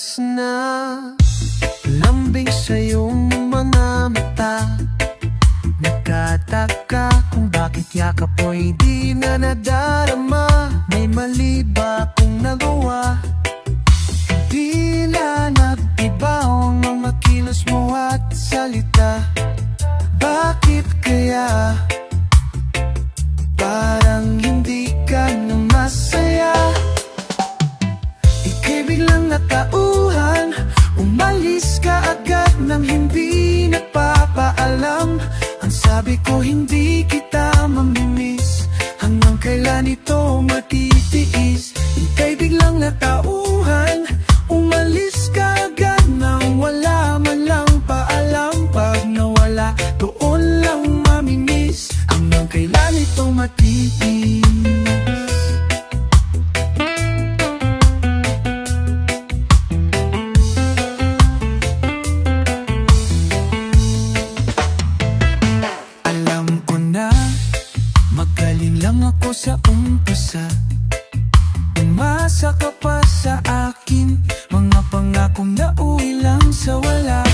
oras na lambing sa iyong mga mata. Nagtataka kung bakit yakap mo'y di na nadarama. May mali ba kung nagawa? Tila nag-iba ang mga kilos mo at salita. Bakit kaya parang hindi ka na masaya? Ika'y biglang natauhan, umalis ka agad nang hindi nagpapaalam. Ang sabi ko hindi kita mamimiss, hanggang kailan ito matitiis? Ika'y biglang natauhan, umalis ka agad nang wala man lang paalam. Pag nawala, doon lang mamimiss, hanggang kailan ito matitiis? Sa umpisa, umasa ka pa sa akin. Mga pangakong nauwi lang sa wala.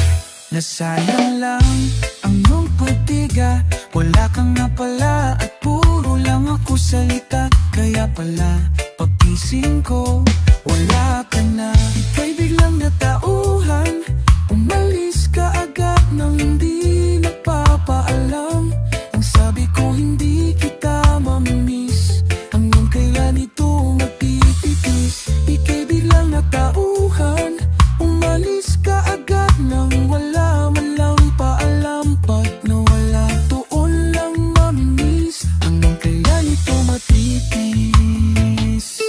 Nasayang lang ang iyong pagtiga. Wala kang nga pala at puro lang ako salita. Kaya pala pagising ko, wala ka na. Ika'y biglang natauhan, umalis ka agad nang hindi nagpapaalam. Ang sabi ko hindi kita mamimiss, hanggang kailan ito magtitiis? Ika'y biglang natauhan, umalis ka agad nang wala man lang paalam. Pag nawala, doon lang mamimiss, hanggang kailan ito matitiis?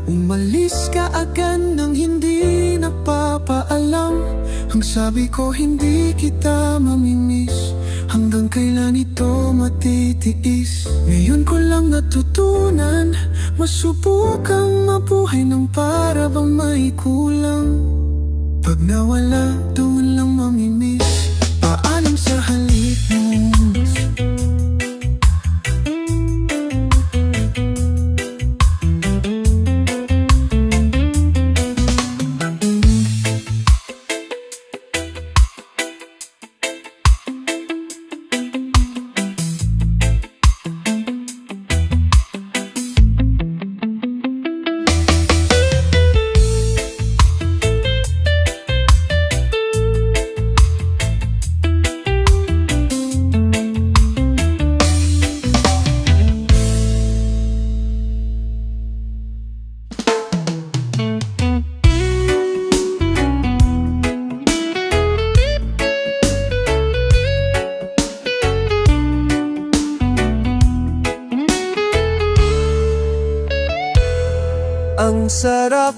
Umalis ka agad nang hindi nagpapaalam. Ang sabi ko hindi kita mamimiss, hanggang kailan ito matitiis? Ngayon ko lang natutunan, masubukang mabuhay ng para bang may kulang. Pag nawala, doon lang mamimiss, paalam sa halik mo. Ang sarap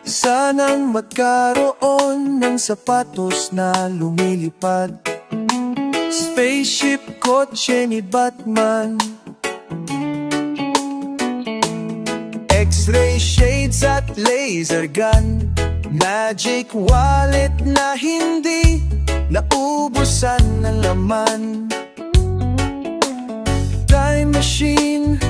sanang magkaroon ng sapatos na lumilipad. Spaceship, kotse ni Batman, X-ray shades at laser gun, magic wallet na hindi naubusan ng laman. Time machine,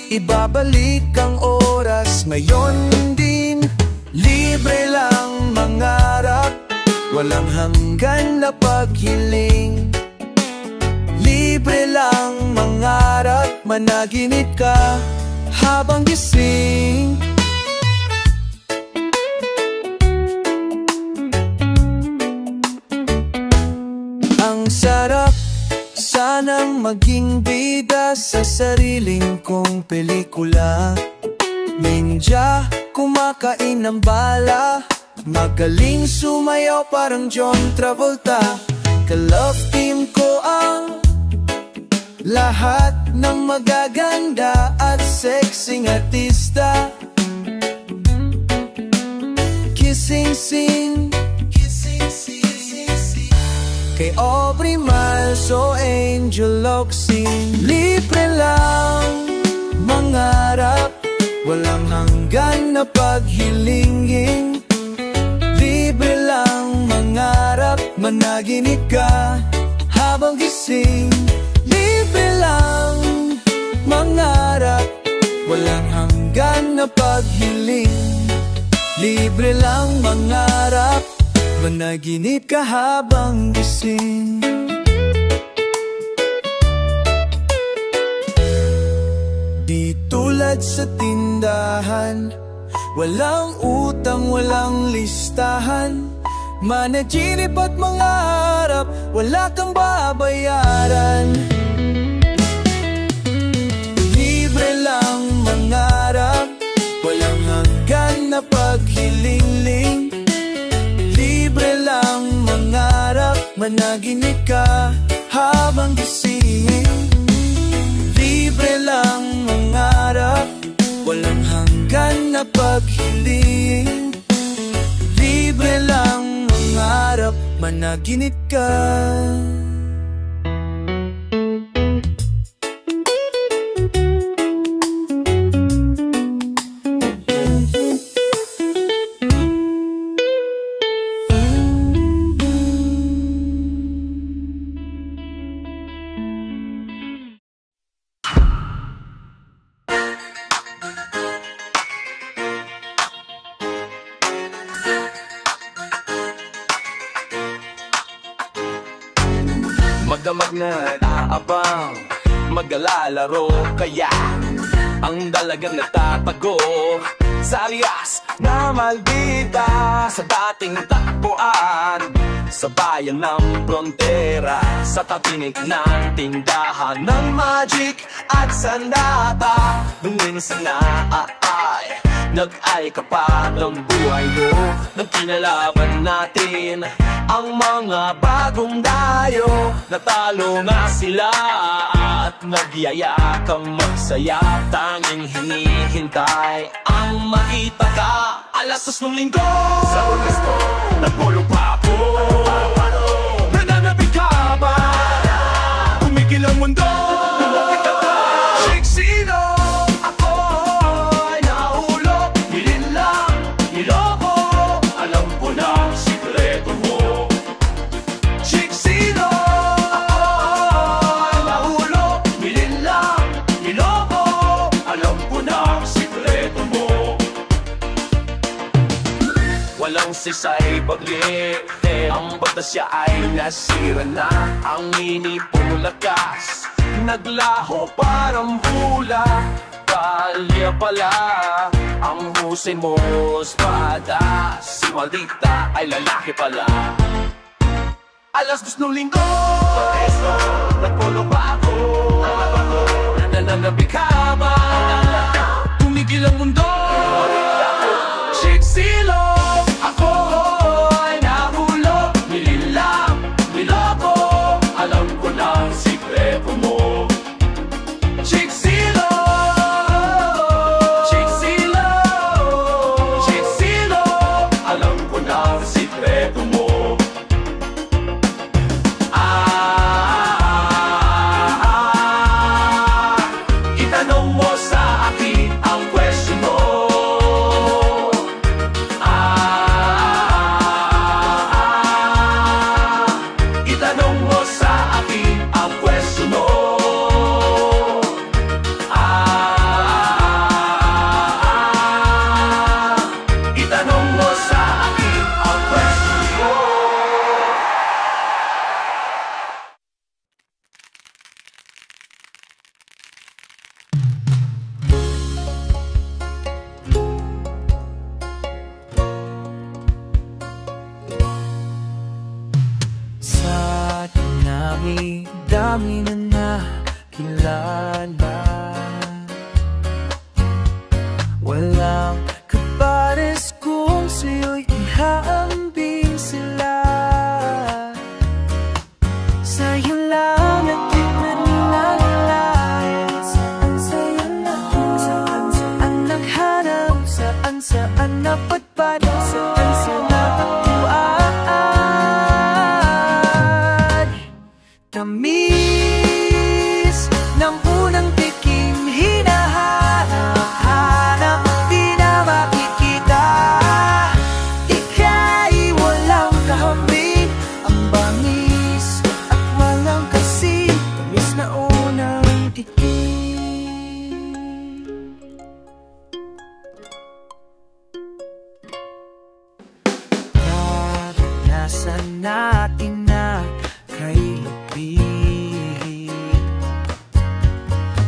ibabalik ang oras ngayon din. Libre lang mangarap, walang hanggan na paghiling. Libre lang mangarap, managinip ka habang gising. Ang sarap sanang maging bida sa sariling kong pelikula. Ninja, kumakain ng bala, magaling sumayaw parang John Travolta. Ka-love team ko ang lahat ng magaganda at sexing artista. Kissing scene, Kay Aubrey Miles o Angel Locsin. Libre lang mangarap, walang hanggan na paghilingin. Libre lang mangarap, managinip ka habang gising. Libre lang mangarap, walang hanggan na paghiling. Libre lang mangarap, managinip ka habang gising. Di tulad sa tindahan, walang utang, walang listahan. Managinip at mangarap, wala kang babayaran. Libre lang mangarap, walang hanggan na paghilingling. Libre lang mangarap, managinip ka habang gising. Libre lang mangarap, walang hanggan na paghiling. Libre lang mangarap, managinip ka. Magdamag na naabang, magalalaro kaya ang dalagang natatago sa alias na maldita sa dating takbuhan sa bayan ng Frontera, sa tatinik ng tindahan ng Magic at Sandata. Nung minsan na nag-ay ka pa ng buhay mo, nang kinalaban natin ang mga bagong dayo. Natalo nga sila at nagyaya kang magsaya. Tanging hinihintay ang makita ka. Alas 2 ng linggo sa ulas ko, nagpulong pa ako. Nananabig ka ba? Tumigil ang mundo. Siksino ako ay nahulog. Nilinlang, niloko, alam ko na sikreto mo. Siksino ako ay nahulog. Nilinlang, niloko, alam ko na sikreto mo. Walang sisay baglit, ang batas siya ay nasira na. Ang inipong lakas naglaho parang hula. Kalya pala ang husay mo, espada. Si maldita ay lalaki pala. Alas 2 ng linggo, nagpulong pa ako. Nananabig ka ba? Tumigil ang mundo. Siksilo ako ay nahulog. Nililang, niloko, alam ko na ang sikreto mo. Siksilo, siksilo, siksilo, alam ko na ang sikreto mo. tikim. Naranasan natin na kay lupit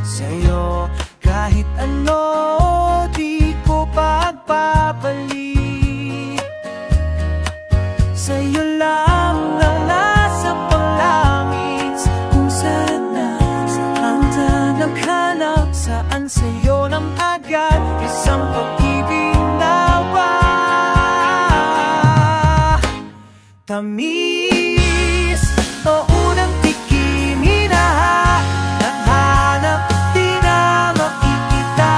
sa'yo kahit ano di ko pagpapalit. Sa'yo lang ang nasa panglangit, kung saan na ang naghanap, saan sa'yo nang agad isang pag-ibig na ba? Tamis o unang tikim, hinahanap, di na makikita.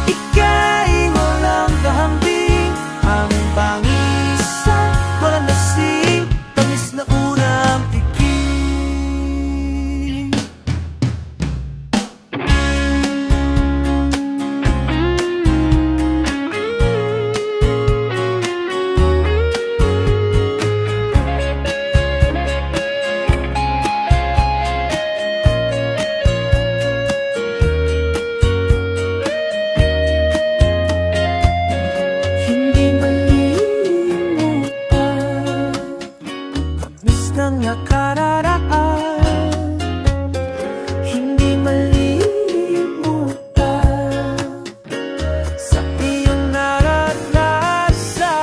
Ika'y walang kahambing, ang bangisan, walang lasing. Tamis na unang tikim. Hindi malilimutan tamis ng nakararaan. Hindi malilimutan sa iyong naranasan.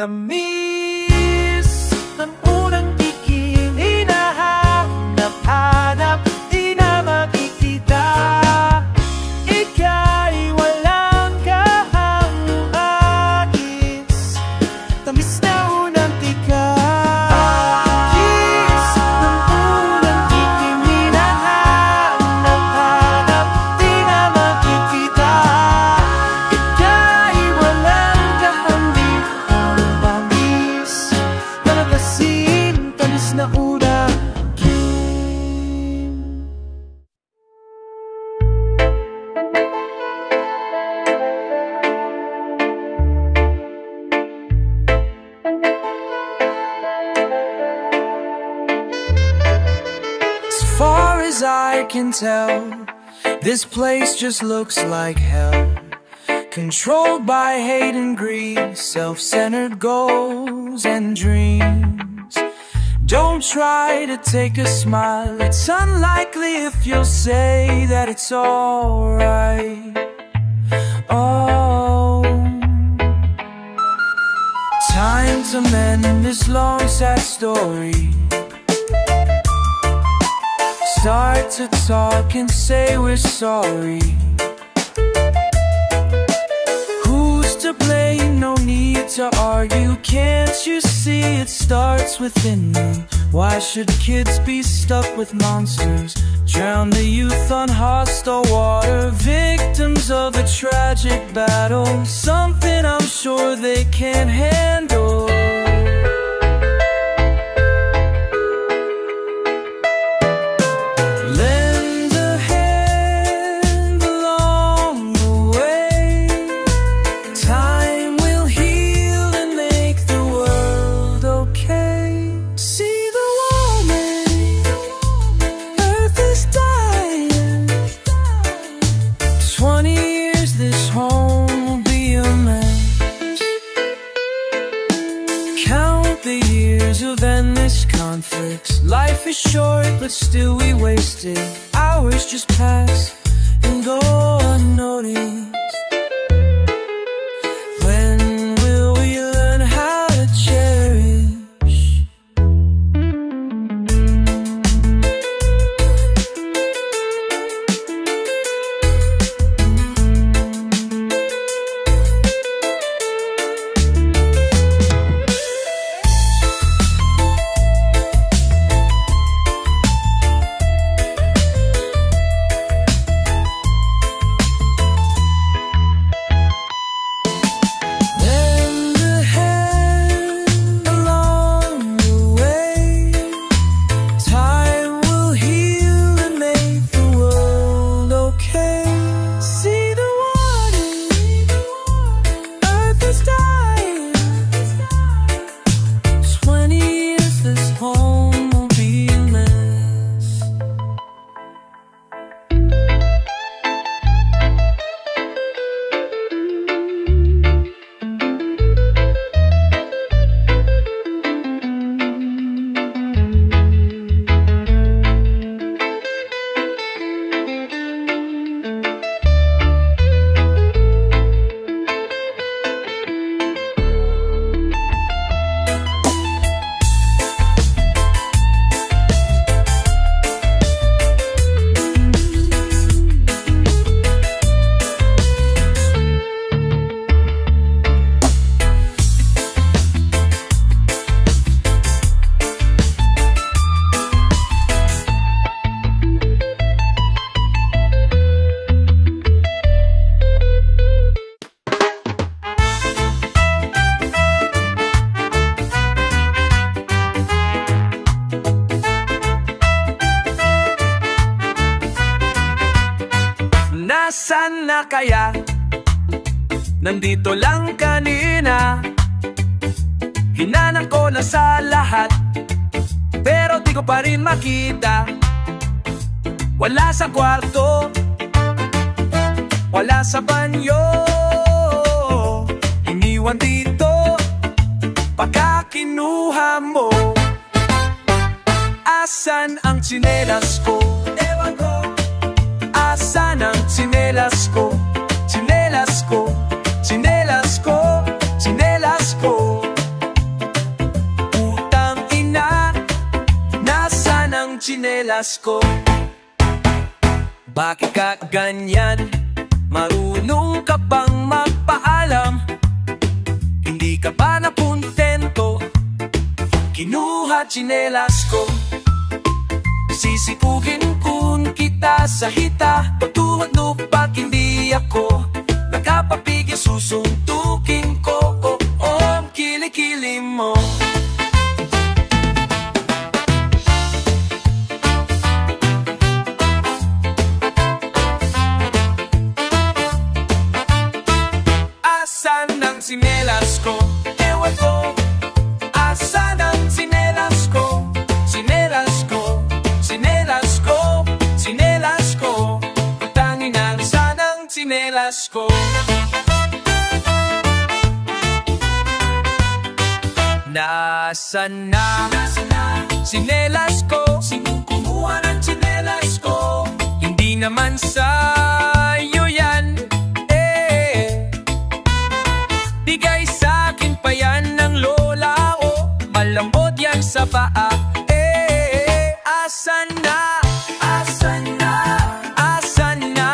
Tamis ng unang tikim, hinahanap-hanap, di na makikita. Ika'y walang kahangis, tamis na unang tikim. Kiss ng unang tikim, hinahanap-hanap, di na makikita. Ika'y walang kahambing, ang bangis, walang lasing, tamis na unang tikim. As far as I can tell, this place just looks like hell. Controlled by hate and greed, self-centered goals and dreams. Don't try to take a smile, it's unlikely if you'll say that it's alright. Oh, time to mend this long sad story. Start to talk and say we're sorry. Who's to blame? No need to argue. Can't you see it starts within you? Why should kids be stuck with monsters? Drown the youth on hostile water, victims of a tragic battle, something I'm sure they can't handle. Lend a hand along the way. Time will heal and make the world okay. See the warming, Earth is dying. 20 years this home will be a mess. Count the years of endless conflicts. Life is short, but still we waste it. Hours just pass and go unnoticed. When will we learn how to cherish? Asan na kaya? Nandito lang kanina. Hinanap ko na sa lahat, pero di ko pa rin makita. Wala sa kwarto, wala sa banyo, iniwan dito pagka kinuha mo. Asan ang tsinelas ko? Ewan ko. Asan ang tsinelas ko? Tsinelas ko, tsinelas ko, tsinelas ko. Putang ina, nasaan ang tsinelas ko? Bakit ka ganyan? Marunong ka bang magpaalam? Hindi ka ba napuntento? Kinuha tsinelas ko. Sisikuhin kun kita sa hita, pagtuhod pag hindi ako nakapapigil, susuntukin ko. Ang kilikili mo. Asan ang tsinelas ko? Ewan ko. Asan ang tsinelas ko? Tsinelas ko, tsinelas ko, tsinelas ko. Tangin na, saan ang tsinelas ko? Nasaan na tsinelas ko? Sino kumuha ng tsinelas ko? Hindi naman sa'yo yan, bigay sa'kin pa yan ng lola o malambot yan sa paa. Asan na? Asan na? Asan na?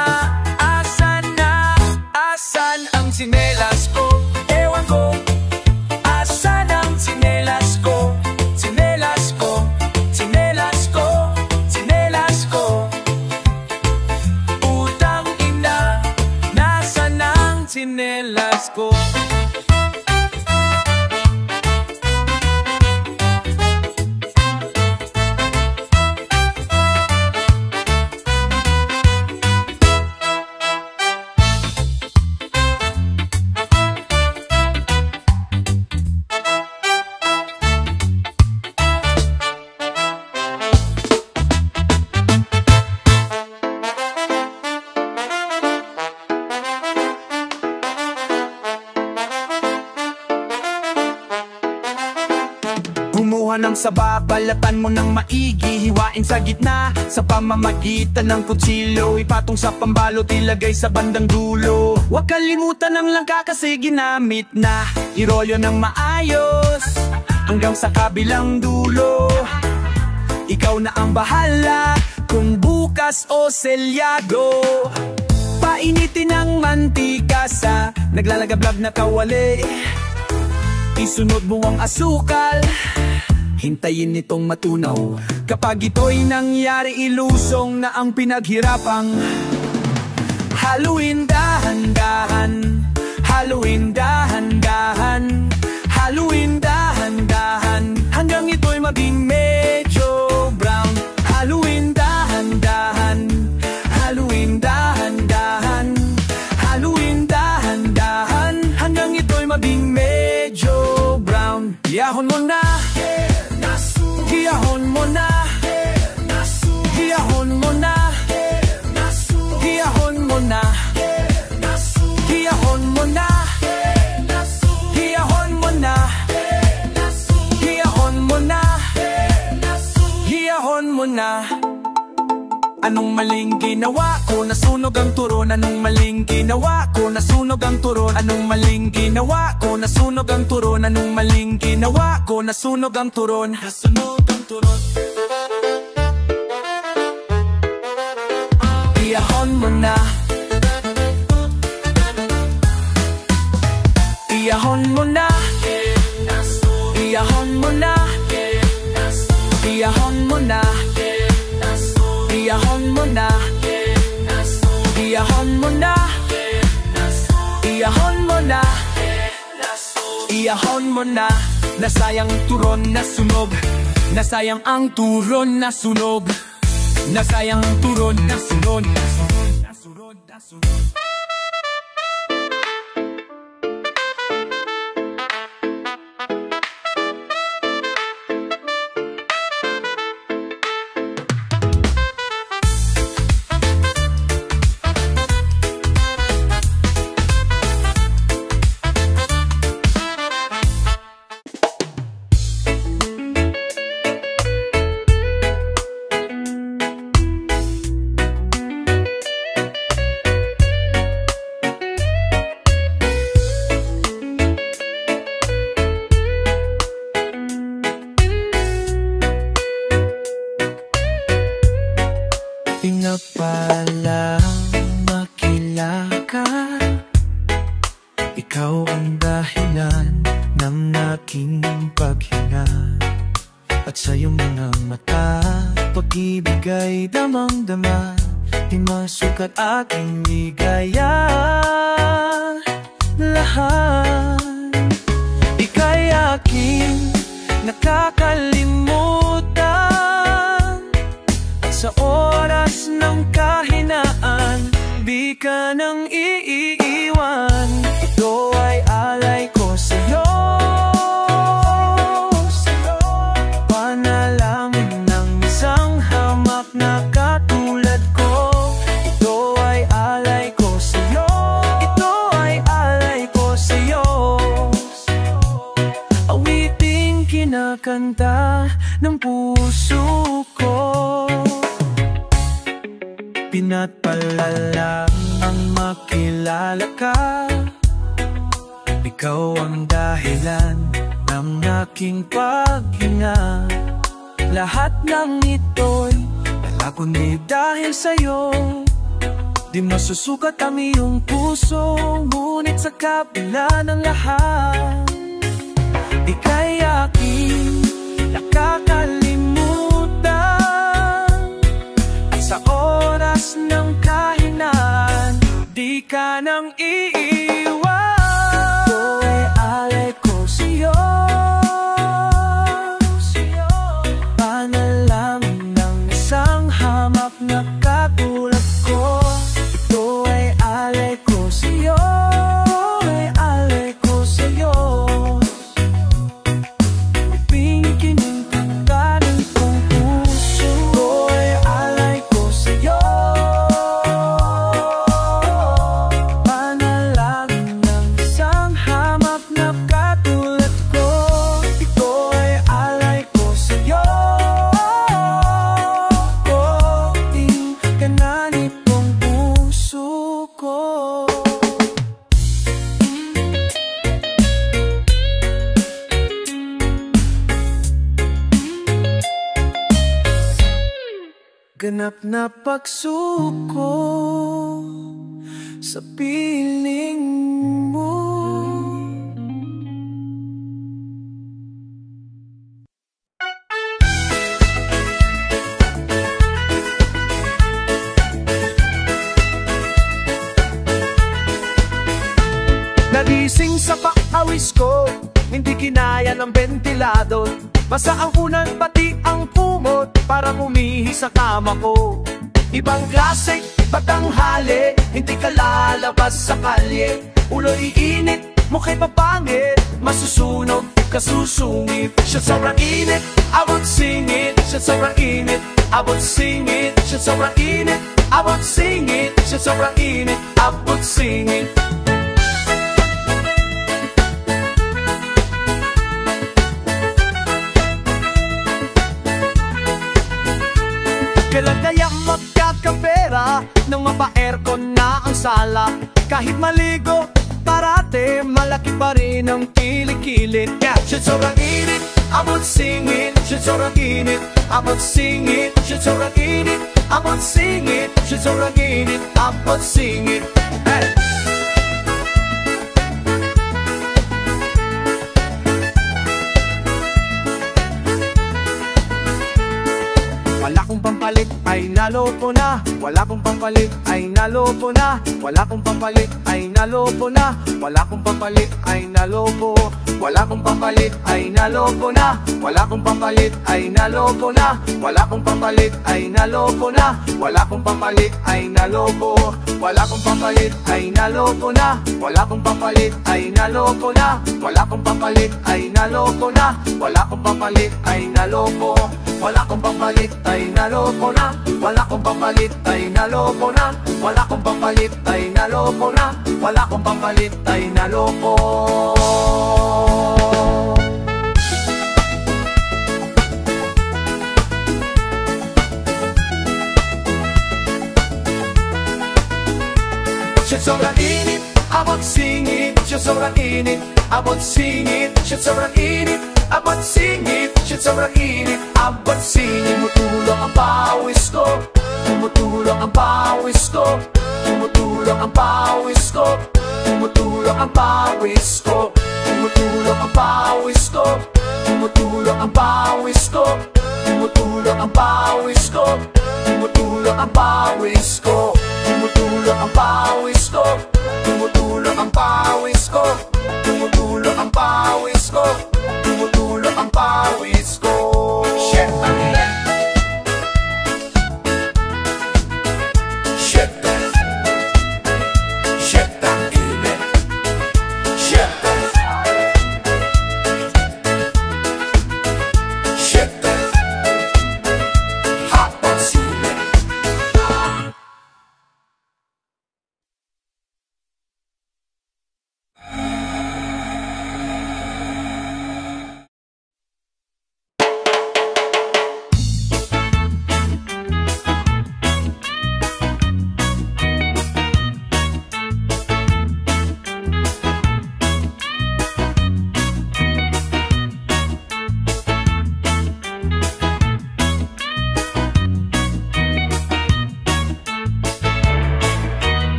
Asan na? Asan ang tsinelas ko? Ewan ko. Asan ang tsinelas ko? Tsinelas ko, tsinelas ko, tsinelas ko. Putang ina, nasaan ang tsinelas ko? Kumuha ng saba, balatan mo ng maigi, hiwain sa gitna sa pamamagitan ng kutsilyo. Ipatong sa pambalot, ilagay sa bandang dulo. Huwag kalimutan ng langka kasi ginamit na. Irolyo ng maayos hanggang sa kabilang dulo. Ikaw na ang bahala kung bukas o selyado. Painitin ng mantika sa naglalagablab na kawali. Isunod mo ang asukal, hintayin itong matunaw. Kapag ito'y nangyari, ilusong na ang pinaghirapang. Haluin dahan-dahan, haluin dahan-dahan, haluin dahan-dahan, hanggang ito'y maging medyo brown. Haluin dahan-dahan, haluin dahan-dahan, haluin dahan-dahan, hanggang ito'y maging medyo brown. Giyahon mo na, giyahon mo na, giyahon mo na, giyahon mo na, giyahon mo na, giyahon mo na, giyahon mo na, giyahon mo na. Anong maling ginawa ko? Nasunog ang turon. Anong maling ginawa ko? Nasunog ang turon. Anong maling ginawa ko? Nasunog ang turon. Anong maling ginawa ko? Nasunog ang turon. Nasunog ang turon. Iyahon mo na, iyahon mo na, iyahon mo na, iyahon mo na, iyahon mo na, iyahon mo na, iyahon mo na, iyahon mo na. Nasayang turon na sunog, nasayang ang turon na sunog, nasayang turon na sunog, nga palang makilala ka. Ikaw ang dahilan ng aking paghinga. At sa iyong mga mata, pag-ibig ay damang-dama. Di masukat ating ligaya lahat. Ika'y aking nakakalimutan. At sa oras ng kahinaan, di ka nang iiwan. Ito ay alay ko sa'yo. Panalangin ng isang hamak na katulad ko. Ito ay alay ko sa'yo. Ito ay alay ko sa'yo. Awiting kinakanta ng puso ko. Pinatpalalang ang makilala ka. Ikaw ang dahilan ng aking paghinga. Lahat ng ito'y wala kundi dahil sa'yo. Di masusukat ang iyong puso, ngunit sa kabila ng lahat, ika'y aking nakakalimutan. At sa oras ng kahinaan, di ka nang iiwan. Ito ay alay ko sa'yo. Panalangin ng isang hamak na katulad ko. Ito ay alay ko sa'yo. Ay alay ko sa'yo. Pingin ang kagaling kong puso. Ito ay alay ko sa'yo. Panalangin ng isang hamak na katulad ko. Ito ay alay ko sa'yo. Konting kananip ng puso ko. Ganap na pagsuko sa piling mo. Nagising sa paawis ko, hindi kinaya ng bentilador. Basa ang unan pati ang kumot, parang umihi sa kama ko. Ibang klase, patanghali, hindi ka lalabas sa kalye. Ulo'y init, mukha'y papangit, masusunog, kasusungit. Siya sobrang init, abot singit. Siya sobrang init, abot singit. Siya sobrang init, abot singit. Siya sobrang init, abot singit. Kailan kaya magkakapera nang mapa-aircon na ang sala? Kahit maligo, parate, malaki pa rin ang kilikilid. Siya sobrang init, abot singit. Siya sobrang init, abot singit. Siya sobrang init, abot singit. Siya sobrang init, abot singit. Hey! Wala kong pampalit ay naloko na. Wala kong pampalit ay naloko na. Wala kong pampalit ay naloko na. Wala kong pampalit ay naloko. Wala kong pampalit ay naloko na. Wala kong pampalit ay naloko na. Wala kong pampalit ay naloko na. Wala kong pampalit ay naloko. Wala kong pampalit ay naloko na. Wala kong pampalit ay naloko na. Wala kong pampalit ay naloko na. Wala kong pampalit ay naloko. Wala kong pampalit ay naloko na. Wala kong pampalit ay naloko na. Wala kong pampalit ay naloko na. Wala kong pampalit ay naloko. Siya sobrang init, abot singit. Siya sobrang init, abot singit. Siya sobrang init, abot singit. Siya sobrang init, abot singit. Tumutulong ang pawis ko. Tumutulong ang pawis ko, tumutulong ang pawis ko, tumutulong ang pawis ko, tumutulong ang pawis ko, tumutulong ang pawis ko, tumutulong ang pawis ko, tumutulong ang pawis ko, tumutulong ang pawis ko, tumutulong ang pawis ko, tumutulong ang pawis ko, tumutulong ang pawis ko. Shit,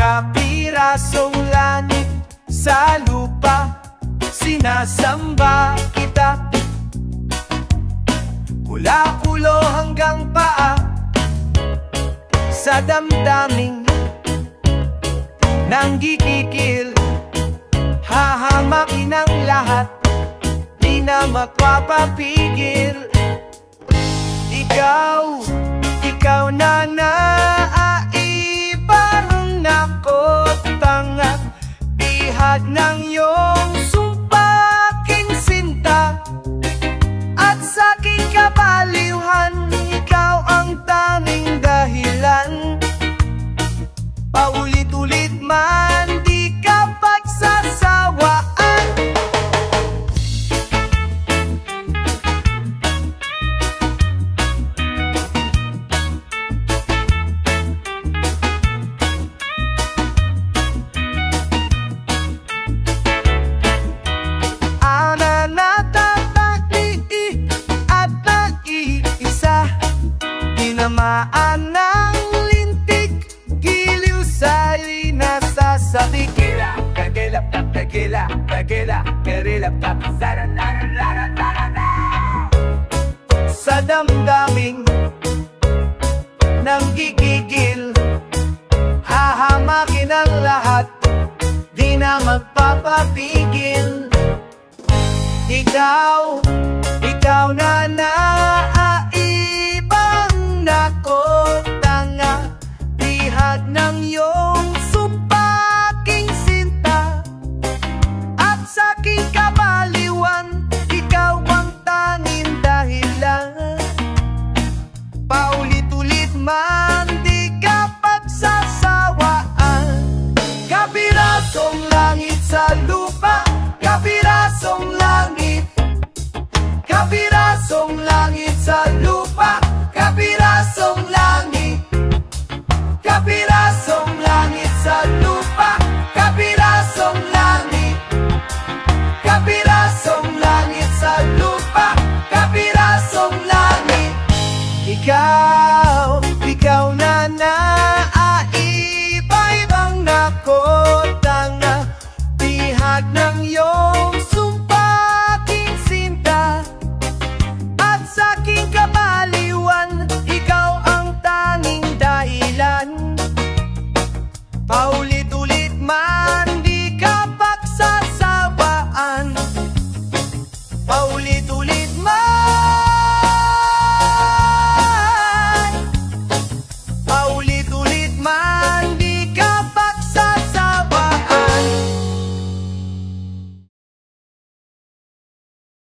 kapirasong langit sa lupa, sinasamba kita. Mula ulo hanggang paa, sa damdaming nanggigigil, hahamakin ang lahat, di na magpapapigil. Ikaw na naiparang nakotanga, ihag ng iyong sumpaking sinta, at sa aking kabaliwan, ikaw ang tanging dahilan. Paulit-ulit man, di ka pagsasawaan. Tinamaan ng lintik, giliw sa'y nasasakit. Sa damdaming nanggigigil, hahamakin ang lahat, di na magpapapigil. Ikaw na nakotanga, bihag ng iyong sumpaking sinta, at sa aking kabaliwan, ikaw ang tanging dahilan. Paulit-ulit man, di ka pagsasawaan. Kapirasong langit sa lupa, kapirasong langit, kapirasong langit sa lupa, kapirasong langit, kapirasong langit sa lupa, kapirasong langit, kapirasong langit sa lupa, kapirasong langit. Ikaw na naiba-ibang nako.